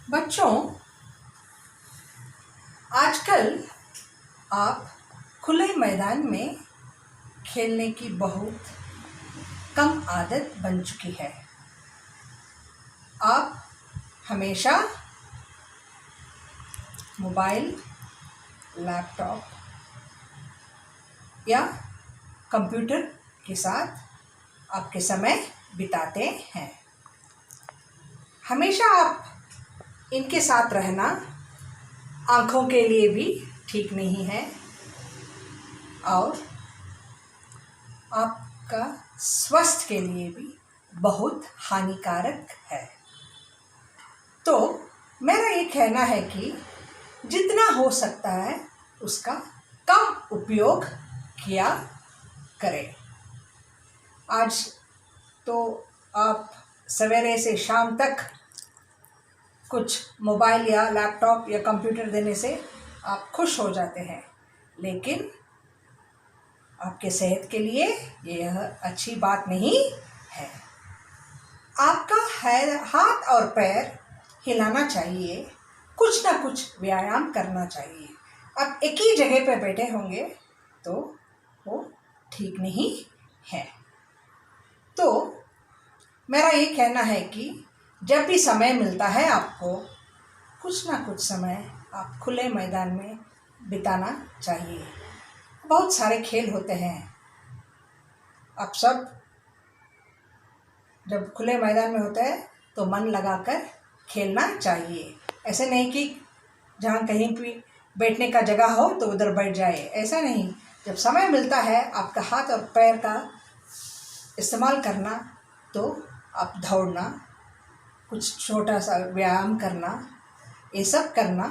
बच्चों, आजकल आप खुले मैदान में खेलने की बहुत कम आदत बन चुकी है। आप हमेशा मोबाइल, लैपटॉप या कंप्यूटर के साथ आपके समय बिताते हैं। हमेशा आप इनके साथ रहना आँखों के लिए भी ठीक नहीं है और आपका स्वास्थ्य के लिए भी बहुत हानिकारक है। तो मेरा ये कहना है कि जितना हो सकता है उसका कम उपयोग किया करें। आज तो आप सवेरे से शाम तक कुछ मोबाइल या लैपटॉप या कंप्यूटर देने से आप खुश हो जाते हैं, लेकिन आपके सेहत के लिए यह अच्छी बात नहीं है। आपका हाथ और पैर हिलाना चाहिए, कुछ ना कुछ व्यायाम करना चाहिए। आप एक ही जगह पर बैठे होंगे तो वो ठीक नहीं है। तो मेरा ये कहना है कि जब भी समय मिलता है आपको कुछ ना कुछ समय आप खुले मैदान में बिताना चाहिए। बहुत सारे खेल होते हैं। आप सब जब खुले मैदान में होते हैं तो मन लगाकर खेलना चाहिए। ऐसे नहीं कि जहाँ कहीं भी बैठने का जगह हो तो उधर बैठ जाए, ऐसा नहीं। जब समय मिलता है आपका हाथ और पैर का इस्तेमाल करना, तो आप दौड़ना, कुछ छोटा सा व्यायाम करना, ये सब करना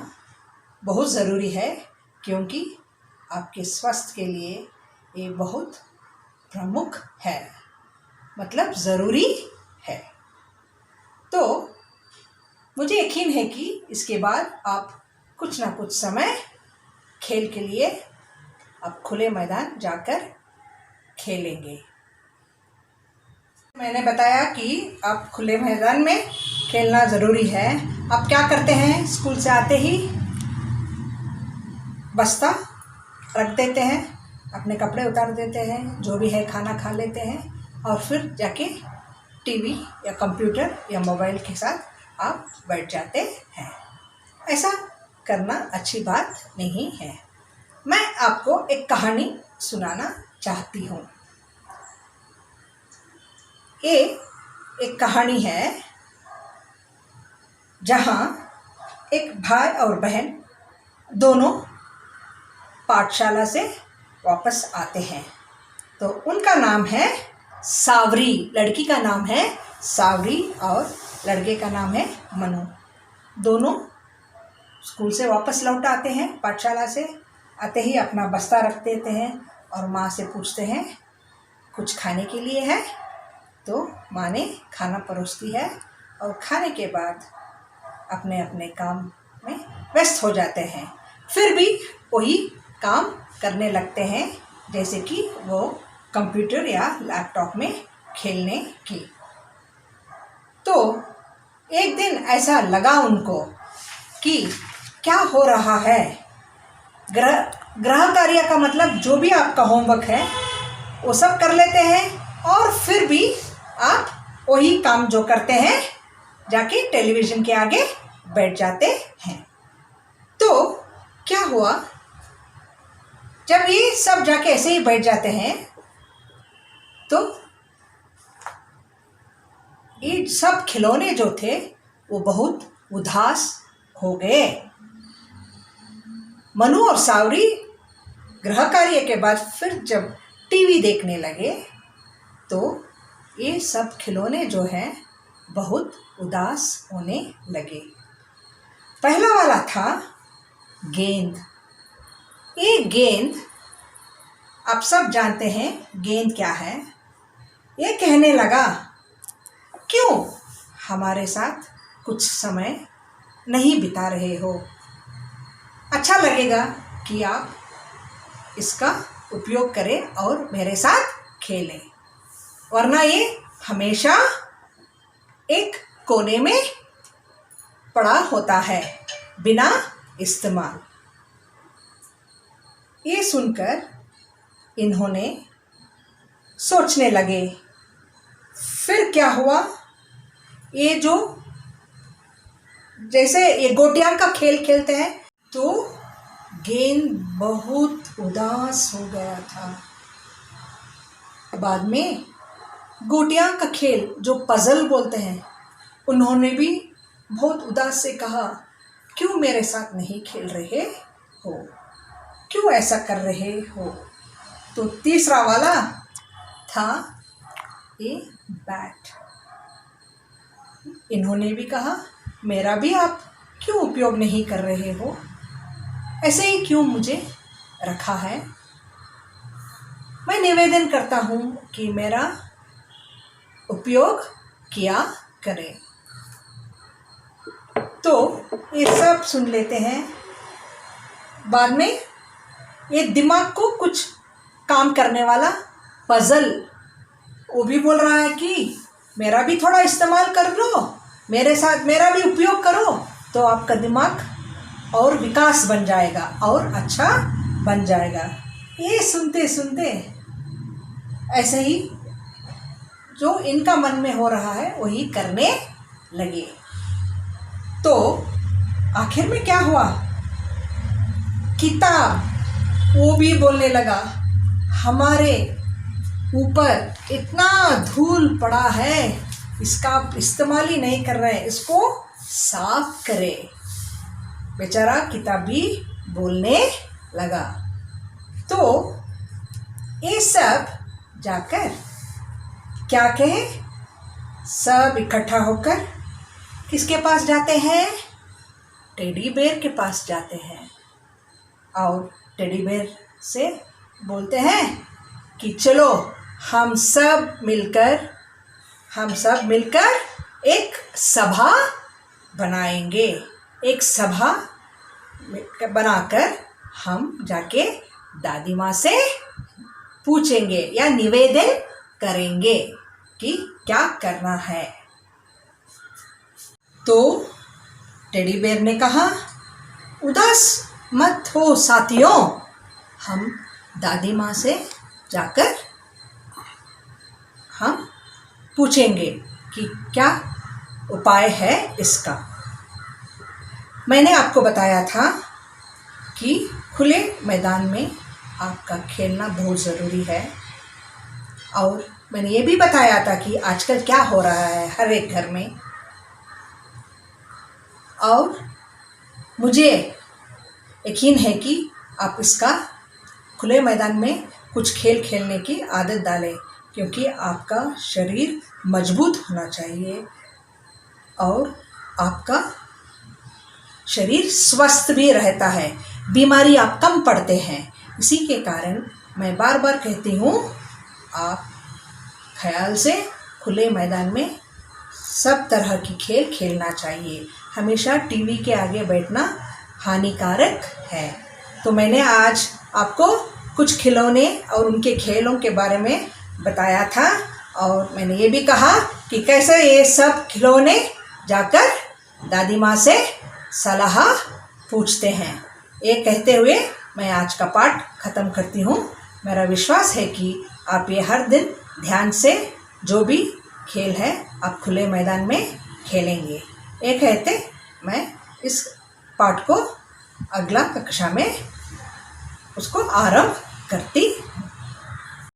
बहुत ज़रूरी है, क्योंकि आपके स्वास्थ्य के लिए ये बहुत प्रमुख है, मतलब ज़रूरी है। तो मुझे यकीन है कि इसके बाद आप कुछ ना कुछ समय खेल के लिए आप खुले मैदान जाकर खेलेंगे। मैंने बताया कि आप खुले मैदान में खेलना ज़रूरी है। आप क्या करते हैं, स्कूल से आते ही बस्ता रख देते हैं, अपने कपड़े उतार देते हैं, जो भी है खाना खा लेते हैं और फिर जाके टीवी या कंप्यूटर या मोबाइल के साथ आप बैठ जाते हैं। ऐसा करना अच्छी बात नहीं है। मैं आपको एक कहानी सुनाना चाहती हूँ। ये एक कहानी है जहाँ एक भाई और बहन दोनों पाठशाला से वापस आते हैं। तो उनका नाम है सावरी, लड़की का नाम है सावरी और लड़के का नाम है मनु। दोनों स्कूल से वापस लौट आते हैं। पाठशाला से आते ही अपना बस्ता रख देते हैं और माँ से पूछते हैं कुछ खाने के लिए है। तो माँ ने खाना परोसती है और खाने के बाद अपने अपने काम में व्यस्त हो जाते हैं। फिर भी वही काम करने लगते हैं, जैसे कि वो कंप्यूटर या लैपटॉप में खेलने की। तो एक दिन ऐसा लगा उनको कि क्या हो रहा है। गृह कार्य का मतलब जो भी आपका होमवर्क है वो सब कर लेते हैं और फिर भी आप वही काम जो करते हैं जाके टेलीविज़न के आगे बैठ जाते हैं। तो क्या हुआ, जब ये सब जाके ऐसे ही बैठ जाते हैं तो ये सब खिलौने जो थे वो बहुत उदास हो गए। मनु और सावरी गृह कार्य के बाद फिर जब टीवी देखने लगे तो ये सब खिलौने जो हैं बहुत उदास होने लगे। पहला वाला था गेंद। ये गेंद, आप सब जानते हैं गेंद क्या है। ये कहने लगा, क्यों हमारे साथ कुछ समय नहीं बिता रहे हो? अच्छा लगेगा कि आप इसका उपयोग करें और मेरे साथ खेलें, वरना ये हमेशा एक कोने में पड़ा होता है बिना इस्तेमाल। ये सुनकर इन्होंने सोचने लगे। फिर क्या हुआ, ये जो जैसे ये गोटियां का खेल खेलते हैं तो गेंद बहुत उदास हो गया था। बाद में गोटियां का खेल जो पजल बोलते हैं, उन्होंने भी बहुत उदास से कहा, क्यों मेरे साथ नहीं खेल रहे हो, क्यों ऐसा कर रहे हो। तो तीसरा वाला था ये बैट। इन्होंने भी कहा, मेरा भी आप क्यों उपयोग नहीं कर रहे हो, ऐसे ही क्यों मुझे रखा है। मैं निवेदन करता हूँ कि मेरा उपयोग किया करें। तो ये सब सुन लेते हैं। बाद में ये दिमाग को कुछ काम करने वाला पजल, वो भी बोल रहा है कि मेरा भी थोड़ा इस्तेमाल कर लो, मेरे साथ मेरा भी उपयोग करो, तो आपका दिमाग और विकास बन जाएगा और अच्छा बन जाएगा। ये सुनते सुनते ऐसे ही जो इनका मन में हो रहा है वही करने लगे। तो आखिर में क्या हुआ, किताब वो भी बोलने लगा, हमारे ऊपर इतना धूल पड़ा है, इसका आप इस्तेमाल ही नहीं कर रहे हैं, इसको साफ करें। बेचारा किताब भी बोलने लगा। तो ये सब जाकर क्या कहे, सब इकट्ठा होकर किसके पास जाते हैं, टेडी बेयर के पास जाते हैं और टेडी बेयर से बोलते हैं कि चलो हम सब मिलकर एक सभा बनाएंगे। एक सभा बनाकर हम जाके दादी माँ से पूछेंगे या निवेदन करेंगे कि क्या करना है। तो टेडी बेयर ने कहा, उदास मत हो साथियों, हम दादी माँ से जाकर हम पूछेंगे कि क्या उपाय है इसका। मैंने आपको बताया था कि खुले मैदान में आपका खेलना बहुत ज़रूरी है, और मैंने ये भी बताया था कि आजकल क्या हो रहा है हर एक घर में, और मुझे यकीन है कि आप इसका खुले मैदान में कुछ खेल खेलने की आदत डालें, क्योंकि आपका शरीर मजबूत होना चाहिए और आपका शरीर स्वस्थ भी रहता है, बीमारी आप कम पड़ते हैं। इसी के कारण मैं बार बार कहती हूँ, आप ख्याल से खुले मैदान में सब तरह की खेल खेलना चाहिए। हमेशा टीवी के आगे बैठना हानिकारक है। तो मैंने आज आपको कुछ खिलौने और उनके खेलों के बारे में बताया था, और मैंने ये भी कहा कि कैसे ये सब खिलौने जाकर दादी माँ से सलाह पूछते हैं। ये कहते हुए मैं आज का पाठ ख़त्म करती हूँ। मेरा विश्वास है कि आप ये हर दिन ध्यान से जो भी खेल है आप खुले मैदान में खेलेंगे। ये कहते मैं इस पाठ को अगला कक्षा में उसको आरंभ करती